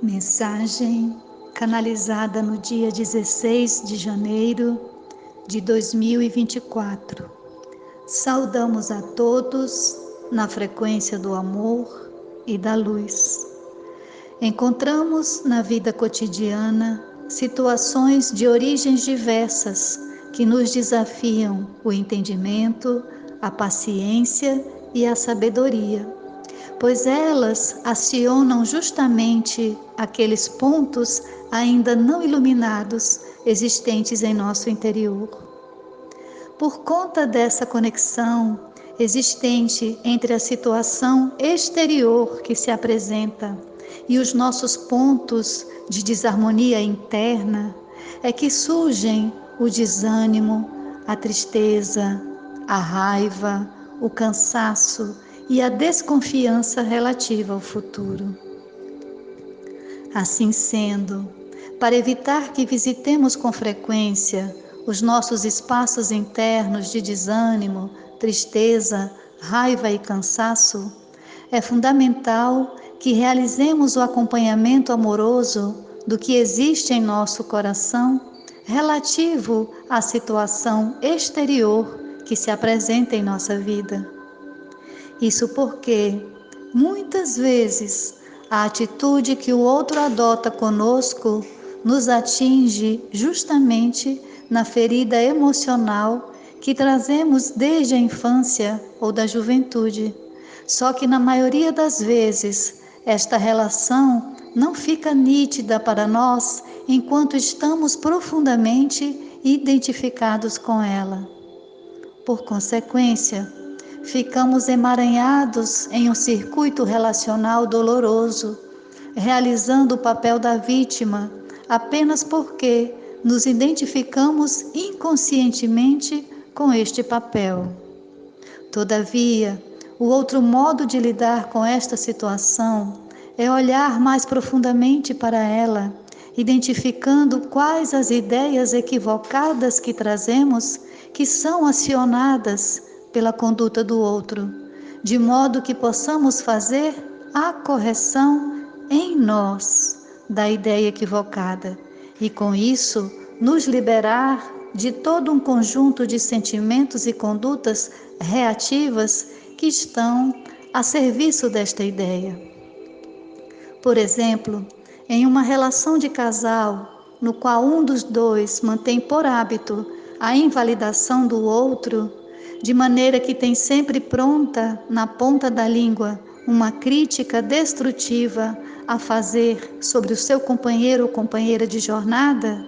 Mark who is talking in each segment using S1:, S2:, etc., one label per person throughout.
S1: Mensagem canalizada no dia 16 de janeiro de 2024. Saudamos a todos na frequência do amor e da luz. Encontramos na vida cotidiana situações de origens diversas que nos desafiam o entendimento, a paciência e a sabedoria, pois elas acionam justamente aqueles pontos ainda não iluminados existentes em nosso interior. Por conta dessa conexão existente entre a situação exterior que se apresenta e os nossos pontos de desarmonia interna, é que surgem o desânimo, a tristeza, a raiva, o cansaço e a desconfiança relativa ao futuro. Assim sendo, para evitar que visitemos com frequência os nossos espaços internos de desânimo, tristeza, raiva e cansaço, é fundamental que realizemos o acompanhamento amoroso do que existe em nosso coração relativo à situação exterior que se apresenta em nossa vida. Isso porque, muitas vezes, a atitude que o outro adota conosco nos atinge justamente na ferida emocional que trazemos desde a infância ou da juventude. Só que, na maioria das vezes, esta relação não fica nítida para nós enquanto estamos profundamente identificados com ela. Por consequência, ficamos emaranhados em um circuito relacional doloroso, realizando o papel da vítima apenas porque nos identificamos inconscientemente com este papel. Todavia, o outro modo de lidar com esta situação é olhar mais profundamente para ela, identificando quais as ideias equivocadas que trazemos que são acionadas pela conduta do outro, de modo que possamos fazer a correção em nós da ideia equivocada e, com isso, nos liberar de todo um conjunto de sentimentos e condutas reativas que estão a serviço desta ideia. Por exemplo, em uma relação de casal, no qual um dos dois mantém por hábito a invalidação do outro, de maneira que tem sempre pronta, na ponta da língua, uma crítica destrutiva a fazer sobre o seu companheiro ou companheira de jornada,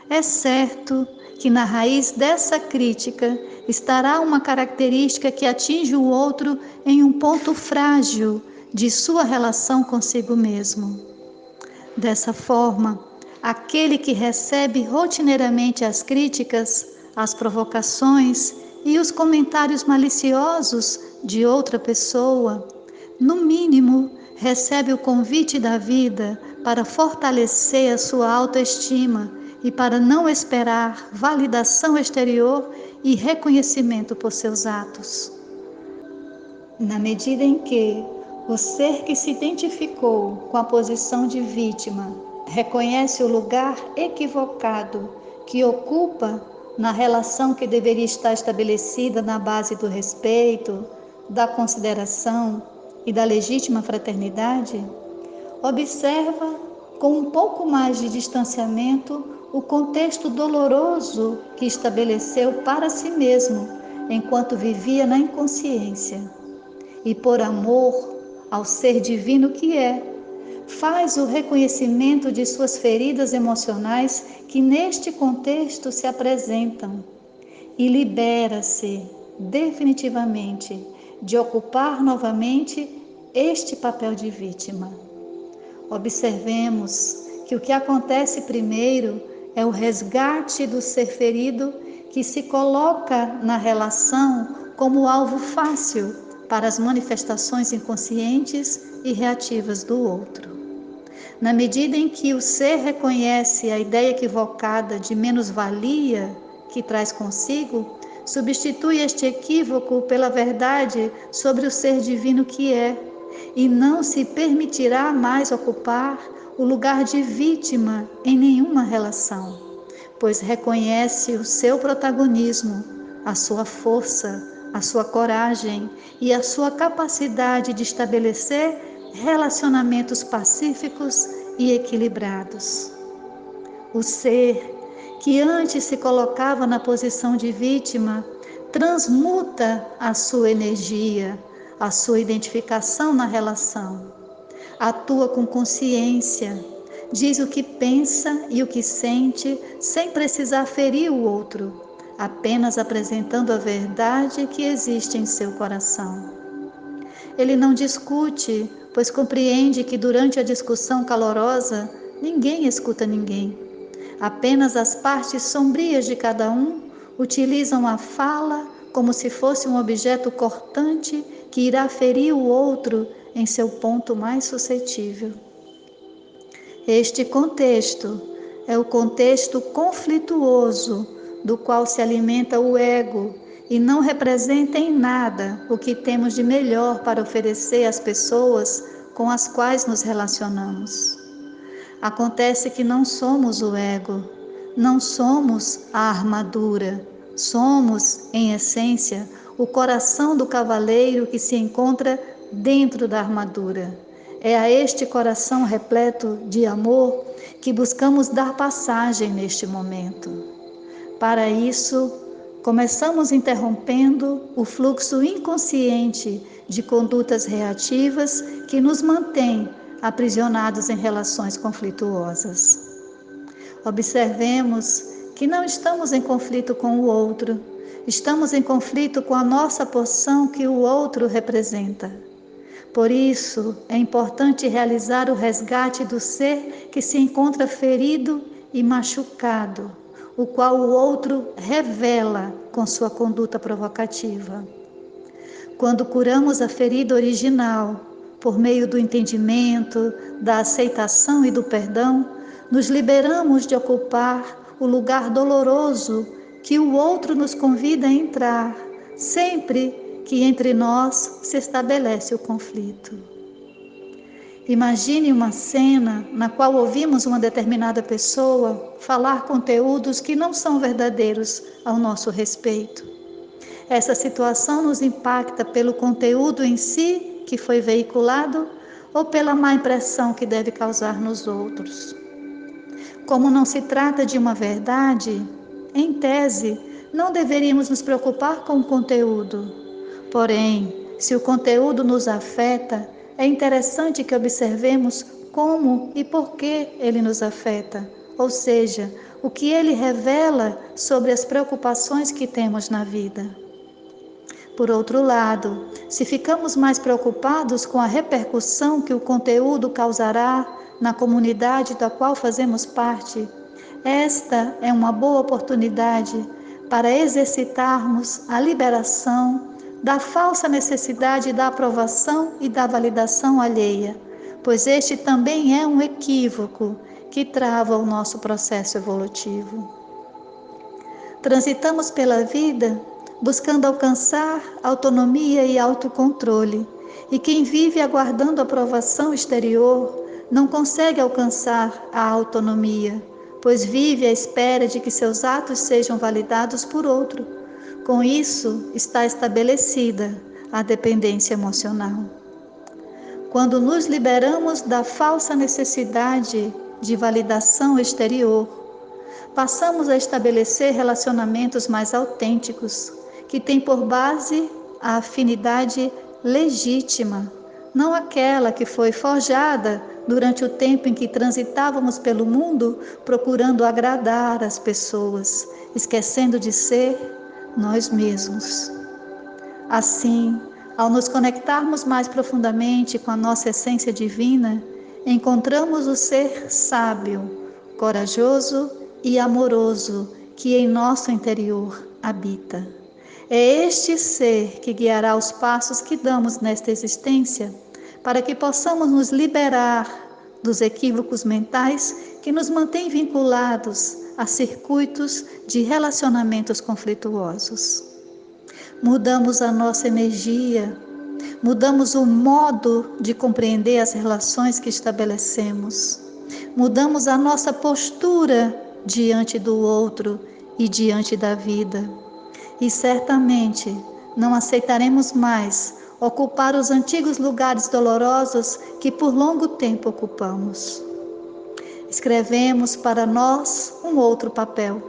S1: é certo que na raiz dessa crítica estará uma característica que atinge o outro em um ponto frágil de sua relação consigo mesmo. Dessa forma, aquele que recebe rotineiramente as críticas, as provocações e os comentários maliciosos de outra pessoa, no mínimo, recebe o convite da vida para fortalecer a sua autoestima e para não esperar validação exterior e reconhecimento por seus atos. Na medida em que o ser que se identificou com a posição de vítima reconhece o lugar equivocado que ocupa na relação que deveria estar estabelecida na base do respeito, da consideração e da legítima fraternidade, observa com um pouco mais de distanciamento o contexto doloroso que estabeleceu para si mesmo enquanto vivia na inconsciência. E por amor ao ser divino que é, faz o reconhecimento de suas feridas emocionais que neste contexto se apresentam e libera-se definitivamente de ocupar novamente este papel de vítima. Observemos que o que acontece primeiro é o resgate do ser ferido que se coloca na relação como alvo fácil para as manifestações inconscientes e reativas do outro. Na medida em que o ser reconhece a ideia equivocada de menos-valia que traz consigo, substitui este equívoco pela verdade sobre o ser divino que é, e não se permitirá mais ocupar o lugar de vítima em nenhuma relação, pois reconhece o seu protagonismo, a sua força, a sua coragem e a sua capacidade de estabelecer relacionamentos pacíficos e equilibrados. O ser que antes se colocava na posição de vítima transmuta a sua energia, a sua identificação na relação. Atua com consciência, diz o que pensa e o que sente sem precisar ferir o outro, apenas apresentando a verdade que existe em seu coração. Ele não discute, pois compreende que durante a discussão calorosa ninguém escuta ninguém. Apenas as partes sombrias de cada um utilizam a fala como se fosse um objeto cortante que irá ferir o outro em seu ponto mais suscetível. Este contexto é o contexto conflituoso do qual se alimenta o ego e não representa em nada o que temos de melhor para oferecer às pessoas com as quais nos relacionamos. Acontece que não somos o ego, não somos a armadura, somos, em essência, o coração do cavaleiro que se encontra dentro da armadura. É a este coração repleto de amor que buscamos dar passagem neste momento. Para isso, começamos interrompendo o fluxo inconsciente de condutas reativas que nos mantém aprisionados em relações conflituosas. Observemos que não estamos em conflito com o outro, estamos em conflito com a nossa porção que o outro representa. Por isso, é importante realizar o resgate do ser que se encontra ferido e machucado, o qual o outro revela com sua conduta provocativa. Quando curamos a ferida original, por meio do entendimento, da aceitação e do perdão, nos liberamos de ocupar o lugar doloroso que o outro nos convida a entrar, sempre que entre nós se estabelece o conflito. Imagine uma cena na qual ouvimos uma determinada pessoa falar conteúdos que não são verdadeiros ao nosso respeito. Essa situação nos impacta pelo conteúdo em si que foi veiculado ou pela má impressão que deve causar nos outros. Como não se trata de uma verdade, em tese, não deveríamos nos preocupar com o conteúdo. Porém, se o conteúdo nos afeta, é interessante que observemos como e por que ele nos afeta, ou seja, o que ele revela sobre as preocupações que temos na vida. Por outro lado, se ficamos mais preocupados com a repercussão que o conteúdo causará na comunidade da qual fazemos parte, esta é uma boa oportunidade para exercitarmos a liberação da falsa necessidade da aprovação e da validação alheia, pois este também é um equívoco que trava o nosso processo evolutivo. Transitamos pela vida buscando alcançar autonomia e autocontrole, e quem vive aguardando aprovação exterior não consegue alcançar a autonomia, pois vive à espera de que seus atos sejam validados por outro. Com isso, está estabelecida a dependência emocional. Quando nos liberamos da falsa necessidade de validação exterior, passamos a estabelecer relacionamentos mais autênticos, que têm por base a afinidade legítima, não aquela que foi forjada durante o tempo em que transitávamos pelo mundo procurando agradar as pessoas, esquecendo de ser nós mesmos. Assim, ao nos conectarmos mais profundamente com a nossa essência divina, encontramos o ser sábio, corajoso e amoroso que em nosso interior habita. É este ser que guiará os passos que damos nesta existência, para que possamos nos liberar dos equívocos mentais que nos mantêm vinculados a circuitos de relacionamentos conflituosos. Mudamos a nossa energia, mudamos o modo de compreender as relações que estabelecemos. mudamos a nossa postura diante do outro e diante da vida. E certamente não aceitaremos mais ocupar os antigos lugares dolorosos que por longo tempo ocupamos. Escrevemos para nós um outro papel,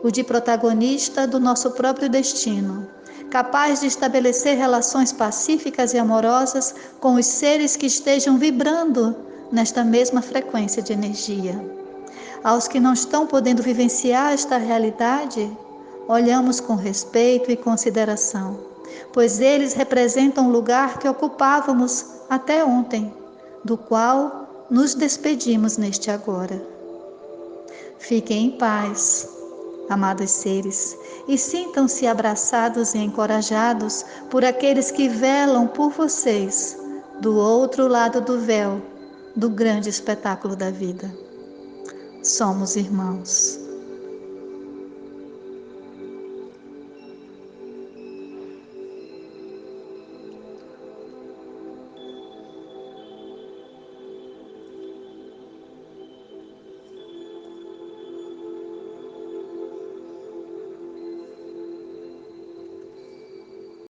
S1: o de protagonista do nosso próprio destino, capaz de estabelecer relações pacíficas e amorosas com os seres que estejam vibrando nesta mesma frequência de energia. Aos que não estão podendo vivenciar esta realidade, olhamos com respeito e consideração, pois eles representam o lugar que ocupávamos até ontem, do qual nos despedimos neste agora. Fiquem em paz, amados seres, e sintam-se abraçados e encorajados por aqueles que velam por vocês do outro lado do véu do grande espetáculo da vida. Somos irmãos.